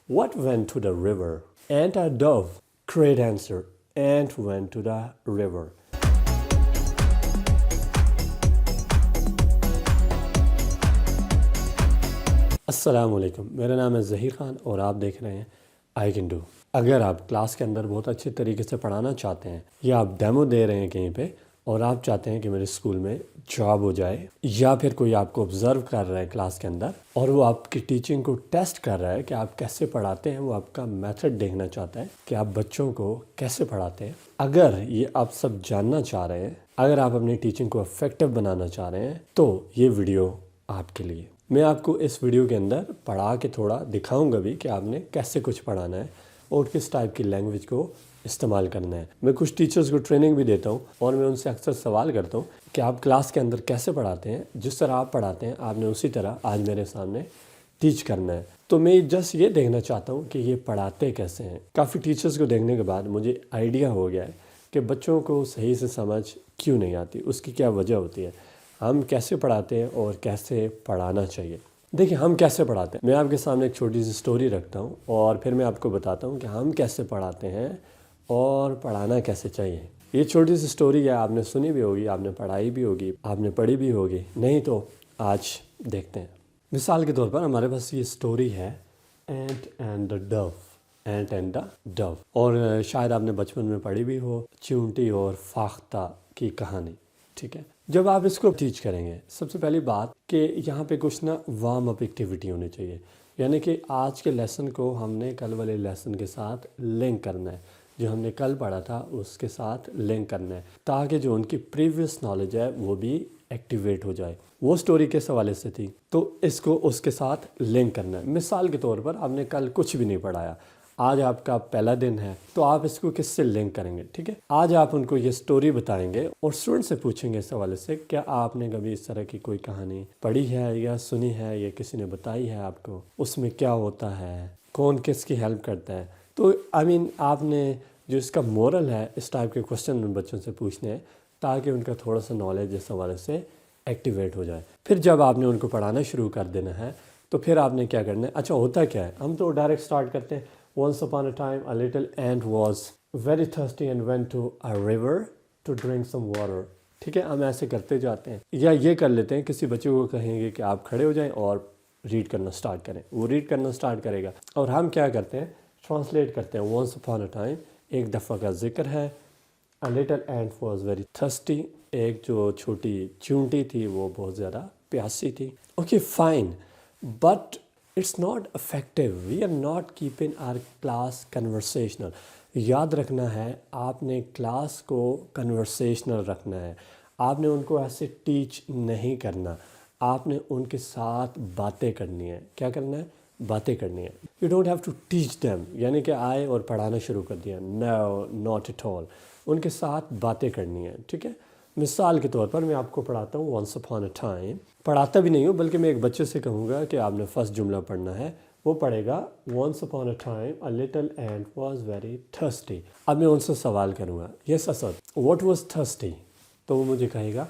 What went to the river? Ant or dove? Great answer. Ant went to the river. السلام علیکم، میرا نام ہے ظہیر خان اور آپ دیکھ رہے ہیں آئی کین ڈو۔ اگر آپ کلاس کے اندر بہت اچھے طریقے سے پڑھانا چاہتے ہیں یا آپ ڈیمو دے رہے ہیں کہیں پہ اور آپ چاہتے ہیں کہ میرے اسکول میں جاب ہو جائے، یا پھر کوئی آپ کو آبزرو کر رہا ہے کلاس کے اندر اور وہ آپ کی ٹیچنگ کو ٹیسٹ کر رہا ہے کہ آپ کیسے پڑھاتے ہیں، وہ آپ کا میتھڈ دیکھنا چاہتا ہے کہ آپ بچوں کو کیسے پڑھاتے ہیں، اگر یہ آپ سب جاننا چاہ رہے ہیں، اگر آپ اپنی ٹیچنگ کو افیکٹو بنانا چاہ رہے ہیں تو یہ ویڈیو آپ کے لیے۔ میں آپ کو اس ویڈیو کے اندر پڑھا کے تھوڑا دکھاؤں گا بھی کہ آپ نے کیسے کچھ پڑھانا ہے اور کس ٹائپ کی لینگویج کو استعمال کرنا ہے۔ میں کچھ ٹیچرز کو ٹریننگ بھی دیتا ہوں اور میں ان سے اکثر سوال کرتا ہوں کہ آپ کلاس کے اندر کیسے پڑھاتے ہیں، جس طرح آپ پڑھاتے ہیں آپ نے اسی طرح آج میرے سامنے ٹیچ کرنا ہے۔ تو میں جسٹ یہ دیکھنا چاہتا ہوں کہ یہ پڑھاتے کیسے ہیں۔ کافی ٹیچرز کو دیکھنے کے بعد مجھے آئیڈیا ہو گیا ہے کہ بچوں کو صحیح سے سمجھ کیوں نہیں آتی، اس کی کیا وجہ ہوتی ہے، ہم کیسے پڑھاتے ہیں اور کیسے پڑھانا چاہیے۔ دیکھیں ہم کیسے پڑھاتے ہیں، میں آپ کے سامنے ایک چھوٹی سی سٹوری رکھتا ہوں اور پھر میں آپ کو بتاتا ہوں کہ ہم کیسے پڑھاتے ہیں اور پڑھانا کیسے چاہیے۔ یہ چھوٹی سی سٹوری ہے، آپ نے سنی بھی ہوگی، آپ نے پڑھائی بھی ہوگی، آپ نے پڑھی بھی ہوگی، نہیں تو آج دیکھتے ہیں۔ مثال کے طور پر ہمارے پاس یہ سٹوری ہے اینٹ اینڈ دا ڈو، اینٹ اینڈ دا ڈو، اور شاید آپ نے بچپن میں پڑھی بھی ہو، چیونٹی اور فاختہ کی کہانی، ٹھیک ہے۔ جب آپ اس کو ٹیچ کریں گے، سب سے پہلی بات کہ یہاں پہ کچھ نا وارم اپ ایکٹیویٹی ہونی چاہیے، یعنی کہ آج کے لیسن کو ہم نے کل والے لیسن کے ساتھ لنک کرنا ہے، جو ہم نے کل پڑھا تھا اس کے ساتھ لنک کرنا ہے، تاکہ جو ان کی پریویس نالج ہے وہ بھی ایکٹیویٹ ہو جائے۔ وہ سٹوری کس حوالے سے تھی تو اس کو اس کے ساتھ لنک کرنا ہے۔ مثال کے طور پر آپ نے کل کچھ بھی نہیں پڑھایا، آج آپ کا پہلا دن ہے تو آپ اس کو کس سے لنک کریں گے، ٹھیک ہے۔ آج آپ ان کو یہ سٹوری بتائیں گے اور اسٹوڈنٹ سے پوچھیں گے اس حوالے سے کیا آپ نے کبھی اس طرح کی کوئی کہانی پڑھی ہے یا سنی ہے یا کسی نے بتائی ہے آپ کو، اس میں کیا ہوتا ہے، کون کس کی ہیلپ کرتا ہے۔ تو آپ نے جو اس کا مورل ہے، اس ٹائپ کے کوسچن ان بچوں سے پوچھنے ہیں تاکہ ان کا تھوڑا سا نالج اس حوالے سے ایکٹیویٹ ہو جائے۔ پھر جب آپ نے ان کو پڑھانا شروع کر دینا ہے تو پھر آپ نے کیا کرنا ہے، اچھا ہوتا کیا ہے، ہم تو ڈائریکٹ سٹارٹ کرتے ہیں۔ Once upon a time, a little ant was very thirsty and went to a river to drink some water. ٹھیک ہے، ہم ایسے کرتے جاتے ہیں، یا یہ کر لیتے ہیں کسی بچے کو کہیں گے کہ آپ کھڑے ہو جائیں اور ریڈ کرنا سٹارٹ کریں، وہ ریڈ کرنا سٹارٹ کرے گا اور ہم کیا کرتے ہیں، ٹرانسلیٹ کرتے ہیں۔ once upon a time ایک دفعہ کا ذکر ہے، a little ant was very thirsty، ایک جو چھوٹی چیونٹی تھی وہ بہت زیادہ پیاسی تھی۔ Okay fine, but it's not effective, we are not keeping our class conversational. یاد رکھنا ہے آپ نے کلاس کو کنورسیشنل رکھنا ہے، آپ نے ان کو ایسے ٹیچ نہیں کرنا، آپ نے ان کے ساتھ باتیں کرنی ہے۔ کیا کرنا ہے؟ باتیں کرنی ہے۔ You don't have to teach them, یعنی کہ آئے اور پڑھانا شروع کر دیا، نو ناٹ ایٹ آل، ان کے ساتھ باتیں کرنی ہے، ٹھیک ہے۔ مثال کے طور پر میں آپ کو پڑھاتا ہوں once upon a time، پڑھاتا بھی نہیں ہوں بلکہ میں ایک بچے سے کہوں گا کہ آپ نے فرسٹ جملہ پڑھنا ہے، وہ پڑھے گا once upon a time a little ant was very thirsty۔ اب میں ان سے سوال کروں گا، یس اسد what was thirsty، تو وہ مجھے کہے گا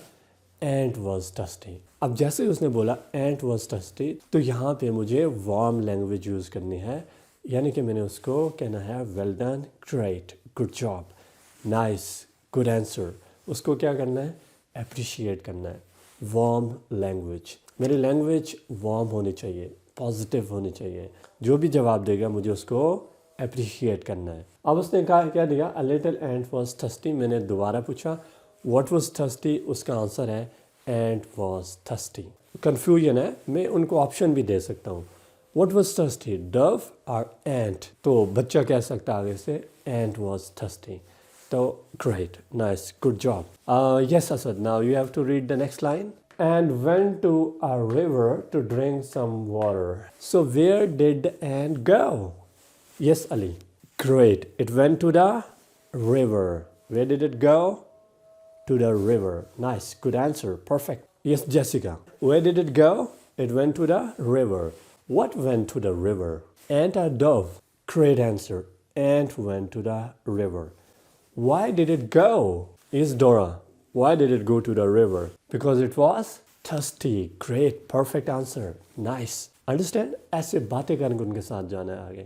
ant was thirsty۔ اب جیسے ہی اس نے بولا ant was thirsty تو یہاں پہ مجھے وارم لینگویج یوز کرنی ہے، یعنی کہ میں نے اس کو کہنا ہے well done، great، good job، nice، good answer۔ اس کو کیا کرنا ہے؟ اپریشیٹ کرنا ہے۔ وارم لینگویج، میری لینگویج وارم ہونی چاہیے، پازیٹیو ہونی چاہیے، جو بھی جواب دے گا مجھے اس کو اپریشیٹ کرنا ہے۔ اب اس نے کہا کیا دیا، a little ant was thirsty، میں نے دوبارہ پوچھا what was thirsty، اس کا آنسر ہے ant was thirsty۔ کنفیوژن ہے، میں ان کو آپشن بھی دے سکتا ہوں، what was thirsty، dove اور ant، تو بچہ کہہ سکتا ہے آگے سے ant was thirsty۔ تو great، nice، good job۔ Yes Asad، now you have to read the next line۔ And went to a river to drink some water. So where did the ant go? Yes Ali, great, it went to the river. Where did it go? To the river. Nice, good answer, perfect। Yes Jessica, where did it go? It went to the river. What went to the river? Ant or dove? Great answer, ant went to the river। Why did it go? Yes Dora, why did it go to the river? Because it was thirsty۔ Great, perfect answer, nice۔ Understand؟ ایسے باتیں کرنے کو ان کے ساتھ جانا ہے آگے۔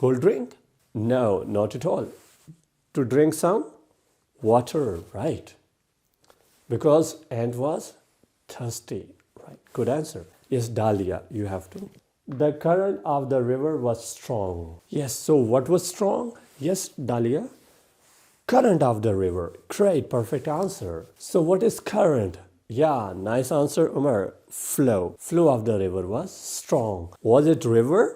cold drink? No, not at all. To drink some water, right? Because ant was thirsty, right? Good answer. Yes, Dahlia, you have to. The current of the river was strong. Yes, so what was strong? Yes, Dahlia. Current of the river. Great, perfect answer. So what is current? Yeah, nice answer, Umar. Flow. Flow of the river was strong. Was it river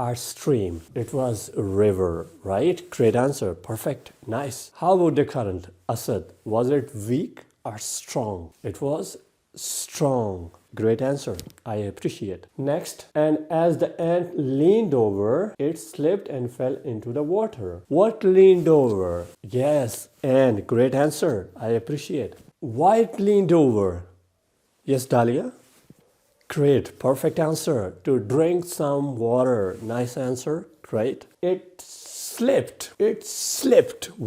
or stream? It was a river, right? Great answer. Perfect. Nice. How about the current? Asad, was it weak or strong? It was strong. Great answer. I appreciate. Next, and as the ant leaned over, it slipped and fell into the water. What leaned over? Yes, ant. Great answer. I appreciate. Why it leaned over? Yes, Dahlia? Great, perfect answer. To drink some water. Nice answer. Great. It slipped. It slipped.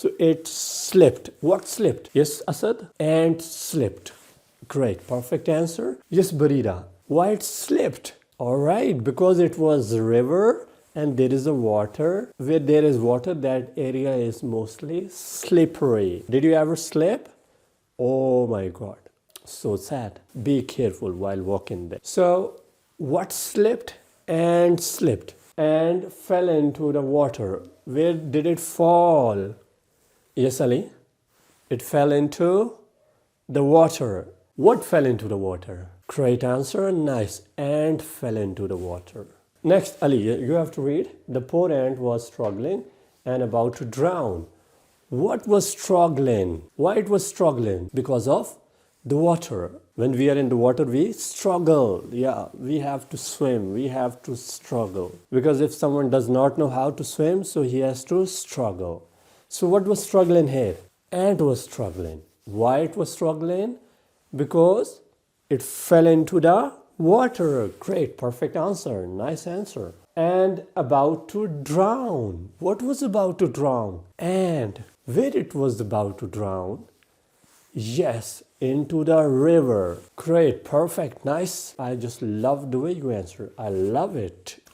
So it slipped. What slipped? Yes, Asad? Ant slipped. Great, perfect answer. Yes, Barira. Why it slipped? All right, because it was a river and there is a water. Where there is water, that area is mostly slippery. Did you ever slip? Oh my God, so sad. Be careful while walking there. So, what slipped? And slipped and fell into the water. Where did it fall? Yes, Ali? It fell into the water. What fell into the water? Great answer, nice. Ant fell into the water. Next, Ali, you have to read. The poor ant was struggling and about to drown. What was struggling? Why it was struggling? Because of the water. When we are in the water, we struggle. Yeah, we have to swim. We have to struggle. Because if someone does not know how to swim, so he has to struggle. So what was struggling here? Ant was struggling. Why it was struggling? Because it fell into the water. Great, perfect answer. Nice answer. And about to drown. What was about to drown? And where it was about to drown? Yes, into the river. Great, perfect, nice. I just love the way you answer. I love it.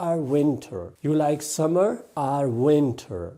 or winter. You like summer or winter?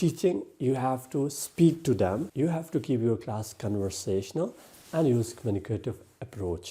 teaching, you have to speak to them, you have to keep your class conversational and use communicative approach.